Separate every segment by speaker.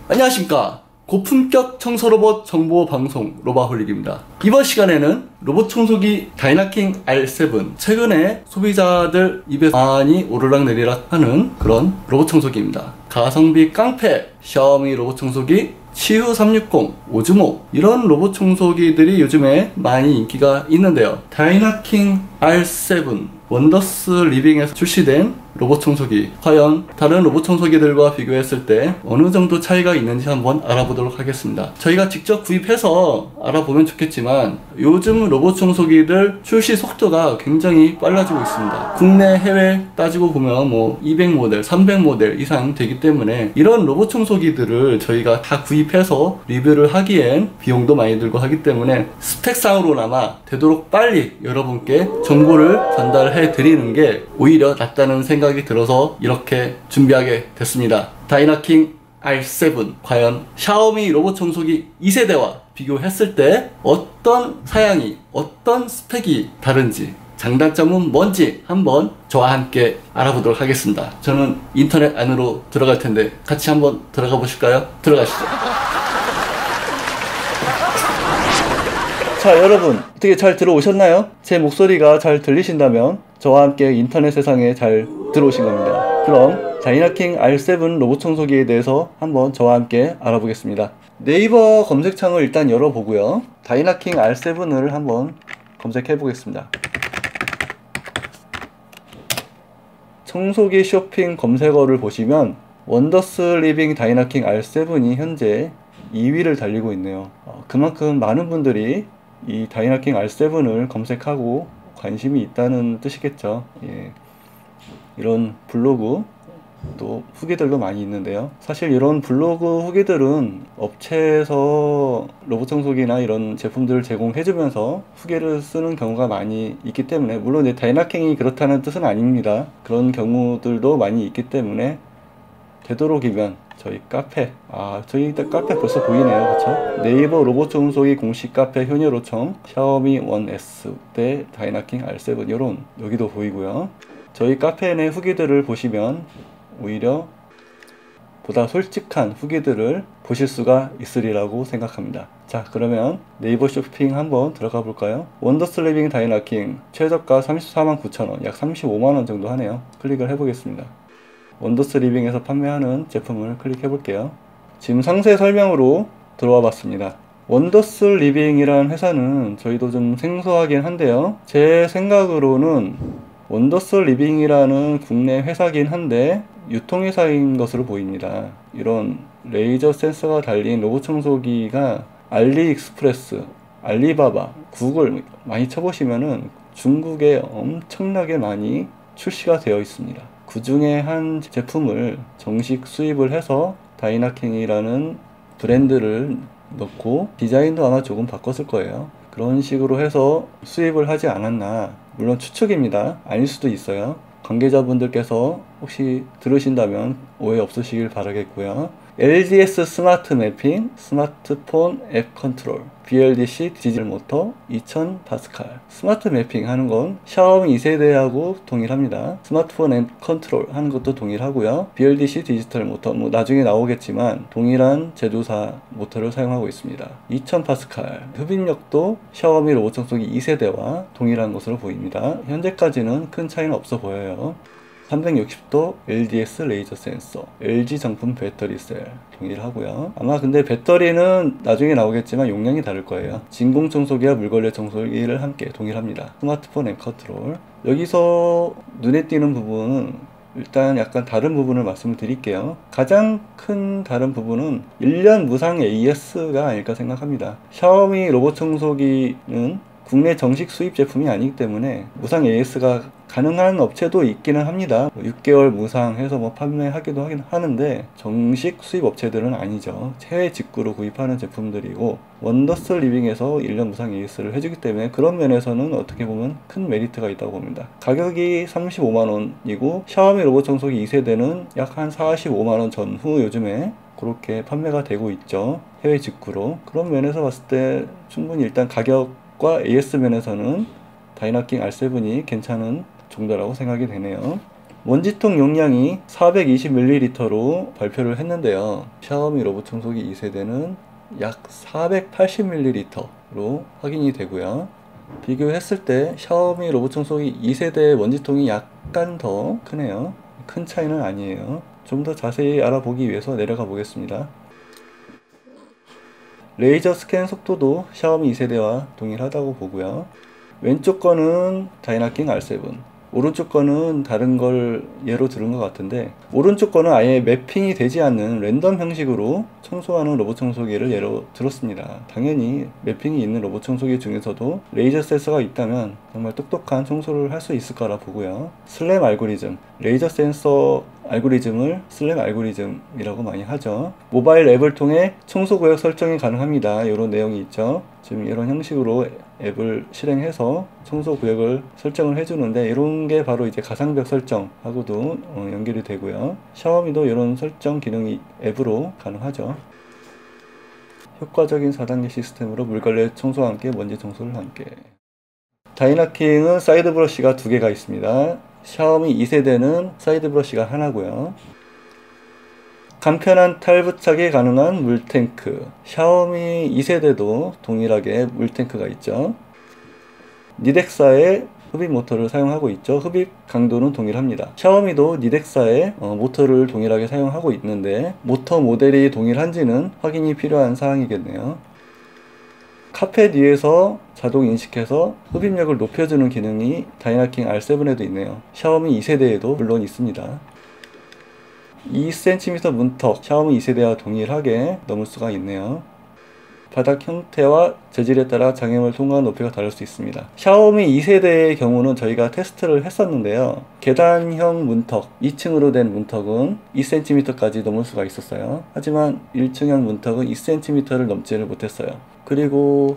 Speaker 1: 안녕하십니까. 고품격 청소로봇 정보방송 로바홀릭입니다. 이번 시간에는 로봇 청소기 다이나킹 R7, 최근에 소비자들 입에서 많이 오르락내리락 하는 그런 로봇 청소기입니다. 가성비 깡패 샤오미 로봇 청소기 치후 360, 오즈모, 이런 로봇 청소기들이 요즘에 많이 인기가 있는데요. 다이나킹 R7 원더스 리빙에서 출시된 로봇 청소기, 과연 다른 로봇 청소기들과 비교했을 때 어느 정도 차이가 있는지 한번 알아보도록 하겠습니다. 저희가 직접 구입해서 알아보면 좋겠지만 요즘 로봇 청소기들 출시 속도가 굉장히 빨라지고 있습니다. 국내 해외 따지고 보면 200모델, 300모델 이상 되기 때문에 이런 로봇 청소기들을 저희가 다 구입해서 리뷰를 하기엔 비용도 많이 들고 하기 때문에 스펙상으로나마 되도록 빨리 여러분께 정보를 전달해 드리는 게 오히려 낫다는 생각이 들어서 이렇게 준비하게 됐습니다. 다이나킹 R7, 과연 샤오미 로봇 청소기 2세대와 비교했을 때 어떤 사양이, 어떤 스펙이 다른지, 장단점은 뭔지 한번 저와 함께 알아보도록 하겠습니다. 저는 인터넷 안으로 들어갈 텐데 같이 한번 들어가 보실까요? 들어가시죠. 자, 여러분 어떻게 잘 들어오셨나요? 제 목소리가 잘 들리신다면 저와 함께 인터넷 세상에 잘 들어오신 겁니다. 그럼 다이나킹 R7 로봇 청소기에 대해서 한번 저와 함께 알아보겠습니다. 네이버 검색창을 일단 열어보고요. 다이나킹 R7을 한번 검색해 보겠습니다. 청소기 쇼핑 검색어를 보시면 원더스 리빙 다이나킹 R7이 현재 2위를 달리고 있네요. 그만큼 많은 분들이 이 다이나킹 R7을 검색하고 관심이 있다는 뜻이겠죠. 예. 이런 블로그 또 후기들도 많이 있는데요. 사실 이런 블로그 후기들은 업체에서 로봇 청소기나 이런 제품들을 제공해주면서 후기를 쓰는 경우가 많이 있기 때문에, 물론 다이나킹이 그렇다는 뜻은 아닙니다. 그런 경우들도 많이 있기 때문에 되도록이면 저희 카페, 저희 카페 벌써 보이네요. 그쵸? 네이버 로봇 청소기 공식 카페 효녀로청 샤오미 1S 대 다이나킹 R7 요런 여기도 보이고요. 저희 카페 내 후기들을 보시면 오히려 보다 솔직한 후기들을 보실 수가 있으리라고 생각합니다. 자, 그러면 네이버 쇼핑 한번 들어가 볼까요? 원더스 리빙 다이나킹 최저가 349,000원, 약 35만원 정도 하네요. 클릭을 해보겠습니다. 원더스 리빙에서 판매하는 제품을 클릭해 볼게요. 지금 상세 설명으로 들어와 봤습니다. 원더스 리빙이라는 회사는 저희도 좀 생소하긴 한데요. 제 생각으로는 원더스 리빙이라는 국내 회사긴 한데 유통회사인 것으로 보입니다. 이런 레이저 센서가 달린 로봇 청소기가 알리익스프레스, 알리바바, 구글 많이 쳐보시면은 중국에 엄청나게 많이 출시가 되어 있습니다. 그 중에 한 제품을 정식 수입을 해서 다이나킹이라는 브랜드를 넣고 디자인도 아마 조금 바꿨을 거예요. 그런 식으로 해서 수입을 하지 않았나. 물론 추측입니다. 아닐 수도 있어요. 관계자분들께서 혹시 들으신다면 오해 없으시길 바라겠고요. LDS 스마트 매핑, 스마트폰 앱 컨트롤, BLDC 디젤 모터 2000파스칼. 스마트 매핑 하는 건 샤오미 2세대하고 동일합니다. 스마트폰 앱 컨트롤 하는 것도 동일하고요. BLDC 디지털 모터, 나중에 나오겠지만 동일한 제조사 모터를 사용하고 있습니다. 2000파스칼. 흡입력도 샤오미 로봇 청소기 2세대와 동일한 것으로 보입니다. 현재까지는 큰 차이는 없어 보여요. 360도 LDS 레이저 센서, LG 정품 배터리 셀 동일하고요. 아마 근데 배터리는 나중에 나오겠지만 용량이 다를 거예요. 진공 청소기와 물걸레 청소기를 함께 동일합니다. 스마트폰 앱 컨트롤. 여기서 눈에 띄는 부분은 일단 약간 다른 부분을 말씀을 드릴게요. 가장 큰 다른 부분은 1년 무상 AS가 아닐까 생각합니다. 샤오미 로봇 청소기는 국내 정식 수입 제품이 아니기 때문에 무상 AS가 가능한 업체도 있기는 합니다. 6개월 무상해서 판매하기도 하긴 하는데 정식 수입 업체들은 아니죠. 해외 직구로 구입하는 제품들이고 원더스 리빙에서 1년 무상 AS를 해주기 때문에 그런 면에서는 어떻게 보면 큰 메리트가 있다고 봅니다. 가격이 35만원이고 샤오미 로봇 청소기 2세대는 약 한 45만원 전후 요즘에 그렇게 판매가 되고 있죠. 해외 직구로. 그런 면에서 봤을 때 충분히 일단 가격과 AS 면에서는 다이나킹 R7이 괜찮은 정도라고 생각이 되네요. 먼지통 용량이 420ml로 발표를 했는데요. 샤오미 로봇 청소기 2세대는 약 480ml로 확인이 되고요. 비교했을 때 샤오미 로봇 청소기 2세대의 먼지통이 약간 더 크네요. 큰 차이는 아니에요. 좀 더 자세히 알아보기 위해서 내려가 보겠습니다. 레이저 스캔 속도도 샤오미 2세대와 동일하다고 보고요. 왼쪽 거는 다이나킹 R7, 오른쪽 거는 다른 걸 예로 들은 것 같은데, 오른쪽 거는 아예 매핑이 되지 않는 랜덤 형식으로 청소하는 로봇 청소기를 예로 들었습니다. 당연히 매핑이 있는 로봇 청소기 중에서도 레이저 센서가 있다면 정말 똑똑한 청소를 할 수 있을 거라 보고요. 슬램 알고리즘, 레이저 센서 알고리즘을 슬램 알고리즘이라고 많이 하죠. 모바일 앱을 통해 청소 구역 설정이 가능합니다. 이런 내용이 있죠. 지금 이런 형식으로 앱을 실행해서 청소 구역을 설정을 해주는데, 이런 게 바로 이제 가상벽 설정하고도 연결이 되고요. 샤오미도 이런 설정 기능이 앱으로 가능하죠. 효과적인 4단계 시스템으로 물걸레 청소와 함께 먼지 청소를 함께. 다이나킹은 사이드 브러쉬가 2개가 있습니다. 샤오미 2세대는 사이드 브러쉬가 하나고요. 간편한 탈부착이 가능한 물탱크, 샤오미 2세대도 동일하게 물탱크가 있죠. 니덱사의 흡입 모터를 사용하고 있죠. 흡입 강도는 동일합니다. 샤오미도 니덱사의 모터를 동일하게 사용하고 있는데, 모터 모델이 동일한지는 확인이 필요한 사항이겠네요. 카펫 위에서 자동 인식해서 흡입력을 높여주는 기능이 다이나킹 R7에도 있네요. 샤오미 2세대에도 물론 있습니다. 2cm 문턱, 샤오미 2세대와 동일하게 넘을 수가 있네요. 바닥 형태와 재질에 따라 장애물 통과 높이가 다를 수 있습니다. 샤오미 2세대의 경우는 저희가 테스트를 했었는데요. 계단형 문턱, 2층으로 된 문턱은 2cm까지 넘을 수가 있었어요. 하지만 1층형 문턱은 2cm를 넘지를 못했어요. 그리고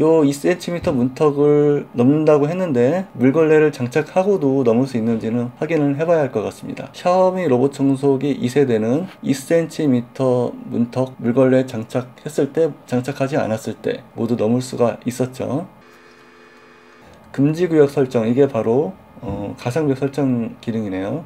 Speaker 1: 요 2cm 문턱을 넘는다고 했는데, 물걸레를 장착하고도 넘을 수 있는지는 확인을 해봐야 할 것 같습니다. 샤오미 로봇 청소기 2세대는 2cm 문턱 물걸레 장착했을 때, 장착하지 않았을 때 모두 넘을 수가 있었죠. 금지구역 설정, 이게 바로 가상벽 설정 기능이네요.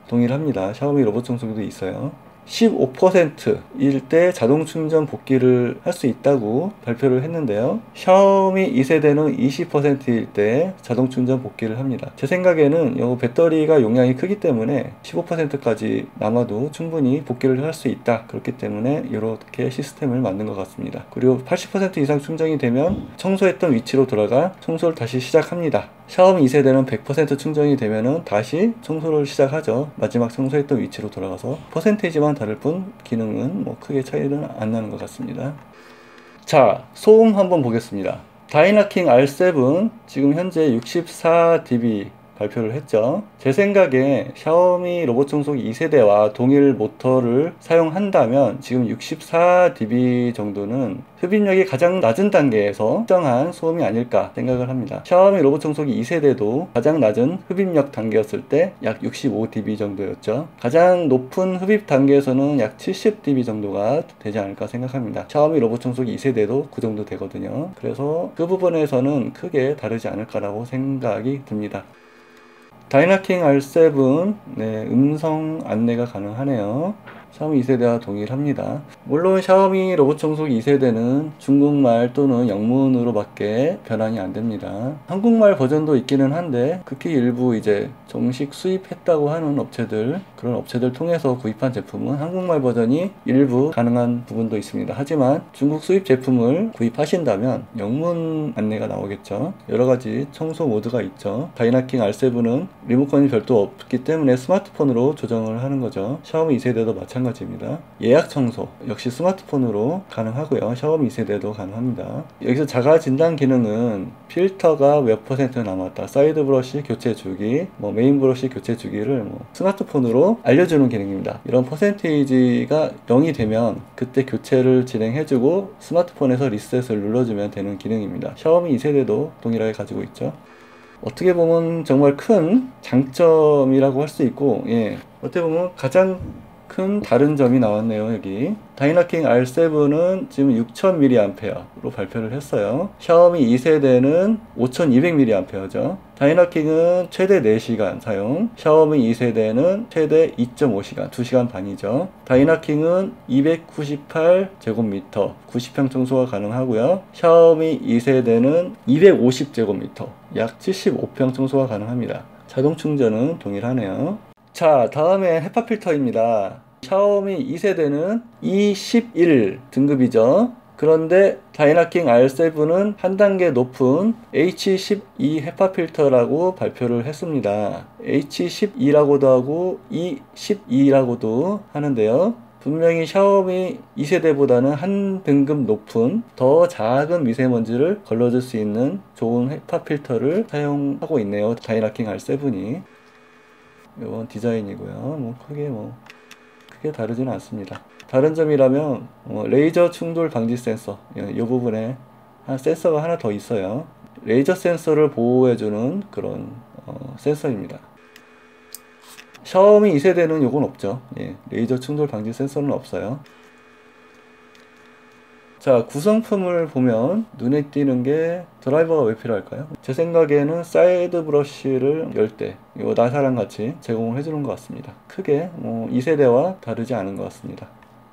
Speaker 1: 동일합니다. 샤오미 로봇 청소기도 있어요. 15%일 때 자동 충전 복귀를 할 수 있다고 발표를 했는데요. 샤오미 2세대는 20%일 때 자동 충전 복귀를 합니다. 제 생각에는 이 배터리가 용량이 크기 때문에 15%까지 남아도 충분히 복귀를 할 수 있다. 그렇기 때문에 이렇게 시스템을 만든 것 같습니다. 그리고 80% 이상 충전이 되면 청소했던 위치로 돌아가 청소를 다시 시작합니다. 샤오미 2세대는 100% 충전이 되면은 다시 청소를 시작하죠. 마지막 청소했던 위치로 돌아가서 퍼센테이지만 다를 뿐 기능은 뭐 크게 차이는 안 나는 것 같습니다. 자, 소음 한번 보겠습니다. 다이나킹 R7 지금 현재 64dB 발표를 했죠. 제 생각에 샤오미 로봇 청소기 2세대와 동일 모터를 사용한다면 지금 64dB 정도는 흡입력이 가장 낮은 단계에서 적정한 소음이 아닐까 생각을 합니다. 샤오미 로봇 청소기 2세대도 가장 낮은 흡입력 단계였을 때 약 65dB 정도였죠. 가장 높은 흡입 단계에서는 약 70dB 정도가 되지 않을까 생각합니다. 샤오미 로봇 청소기 2세대도 그 정도 되거든요. 그래서 그 부분에서는 크게 다르지 않을까라고 생각이 듭니다. 다이나킹 R7, 음성 안내가 가능하네요. 샤오미 2세대와 동일합니다. 물론 샤오미 로봇 청소기 2세대는 중국말 또는 영문으로 밖에 변환이 안 됩니다. 한국말 버전도 있기는 한데, 극히 일부 이제 정식 수입했다고 하는 업체들, 그런 업체들 통해서 구입한 제품은 한국말 버전이 일부 가능한 부분도 있습니다. 하지만 중국 수입 제품을 구입하신다면 영문 안내가 나오겠죠. 여러가지 청소 모드가 있죠. 다이나킹 R7은 리모컨이 별도 없기 때문에 스마트폰으로 조정을 하는 거죠. 샤오미 2세대도 마찬가지입니다. 예약 청소 역시 스마트폰으로 가능하고요. 샤오미 2세대도 가능합니다. 여기서 자가 진단 기능은 필터가 몇 퍼센트 남았다, 사이드 브러쉬 교체 주기, 메인 브러쉬 교체 주기를 스마트폰으로 알려주는 기능입니다. 이런 퍼센테이지가 0이 되면 그때 교체를 진행해주고 스마트폰에서 리셋을 눌러주면 되는 기능입니다. 샤오미 2세대도 동일하게 가지고 있죠. 어떻게 보면 정말 큰 장점이라고 할 수 있고, 어떻게 보면 가장 큰 다른 점이 나왔네요. 여기 다이나킹 R7은 지금 6000mAh로 발표를 했어요. 샤오미 2세대는 5200mAh죠. 다이나킹은 최대 4시간 사용, 샤오미 2세대는 최대 2.5시간, 2시간 반이죠. 다이나킹은 298제곱미터, 90평 청소가 가능하고요. 샤오미 2세대는 250제곱미터, 약 75평 청소가 가능합니다. 자동 충전은 동일하네요. 자, 다음에 헤파 필터입니다. 샤오미 2세대는 E11 등급이죠. 그런데 다이나킹 R7은 한 단계 높은 H12 헤파 필터라고 발표를 했습니다. H12라고도 하고 E12라고도 하는데요. 분명히 샤오미 2세대보다는 한 등급 높은 더 작은 미세먼지를 걸러줄 수 있는 좋은 헤파 필터를 사용하고 있네요. 다이나킹 R7이. 이건 디자인이고요. 크게 다르지는 않습니다. 다른 점이라면 레이저 충돌 방지 센서, 이 부분에 센서가 하나 더 있어요. 레이저 센서를 보호해주는 그런 센서입니다. 샤오미 2세대는 요건 없죠. 레이저 충돌 방지 센서는 없어요. 자, 구성품을 보면 눈에 띄는 게 드라이버가 왜 필요할까요? 제 생각에는 사이드 브러쉬를 열 때 이거 나사랑 같이 제공을 해주는 것 같습니다. 크게 2세대와 다르지 않은 것 같습니다.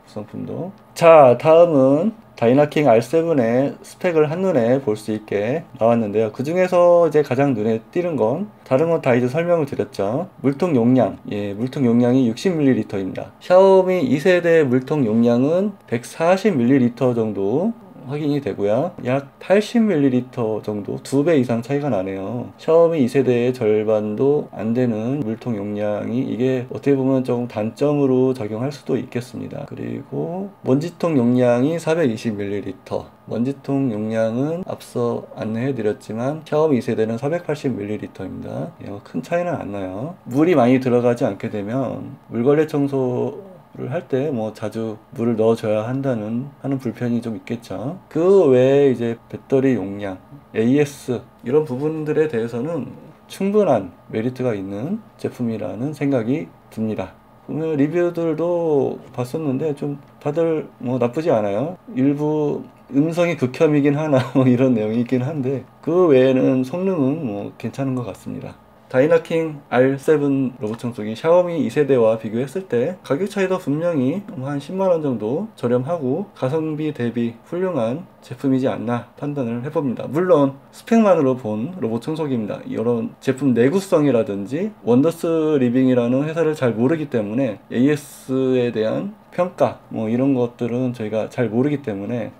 Speaker 1: 구성품도. 자, 다음은 다이나킹 R7의 스펙을 한눈에 볼 수 있게 나왔는데요. 그 중에서 이제 가장 눈에 띄는 건, 다른 건 다 이제 설명을 드렸죠. 물통 용량. 물통 용량이 60ml입니다. 샤오미 2세대 물통 용량은 140ml 정도 확인이 되고요. 약 80ml 정도, 2배 이상 차이가 나네요. 샤오미 2세대의 절반도 안 되는 물통 용량이, 이게 어떻게 보면 좀 단점으로 작용할 수도 있겠습니다. 그리고 먼지통 용량이 420ml. 먼지통 용량은 앞서 안내해 드렸지만 샤오미 2세대는 480ml입니다. 큰 차이는 안 나요. 물이 많이 들어가지 않게 되면 물걸레 청소 할 때 자주 물을 넣어줘야 하는 불편이 좀 있겠죠. 그 외에 이제 배터리 용량, AS 이런 부분들에 대해서는 충분한 메리트가 있는 제품이라는 생각이 듭니다. 보면 리뷰들도 봤었는데 좀 다들 나쁘지 않아요. 일부 음성이 극혐이긴 하나 이런 내용이 있긴 한데, 그 외에는 성능은 괜찮은 것 같습니다. 다이나킹 R7 로봇 청소기 샤오미 2세대와 비교했을 때 가격 차이도 분명히 한 10만원 정도 저렴하고 가성비 대비 훌륭한 제품이지 않나 판단을 해봅니다. 물론 스펙만으로 본 로봇 청소기입니다. 이런 제품 내구성이라든지 원더스 리빙이라는 회사를 잘 모르기 때문에 AS에 대한 평가 이런 것들은 저희가 잘 모르기 때문에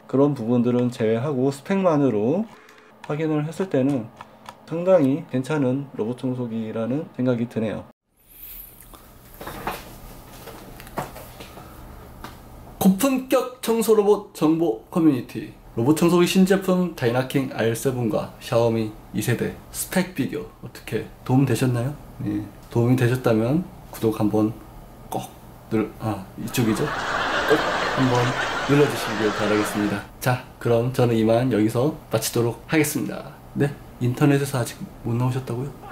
Speaker 1: 그런 부분들은 제외하고 스펙만으로 확인을 했을 때는 상당히 괜찮은 로봇 청소기라는 생각이 드네요. 고품격 청소 로봇 정보 커뮤니티, 로봇 청소기 신제품 다이나킹 R7과 샤오미 2세대 스펙 비교 어떻게 도움 되셨나요? 도움이 되셨다면 구독 한번 꼭 이쪽이죠? 꼭 한번 눌러주시길 바라겠습니다. 자, 그럼 저는 이만 여기서 마치도록 하겠습니다. 네? 인터넷에서 아직 못 나오셨다고요?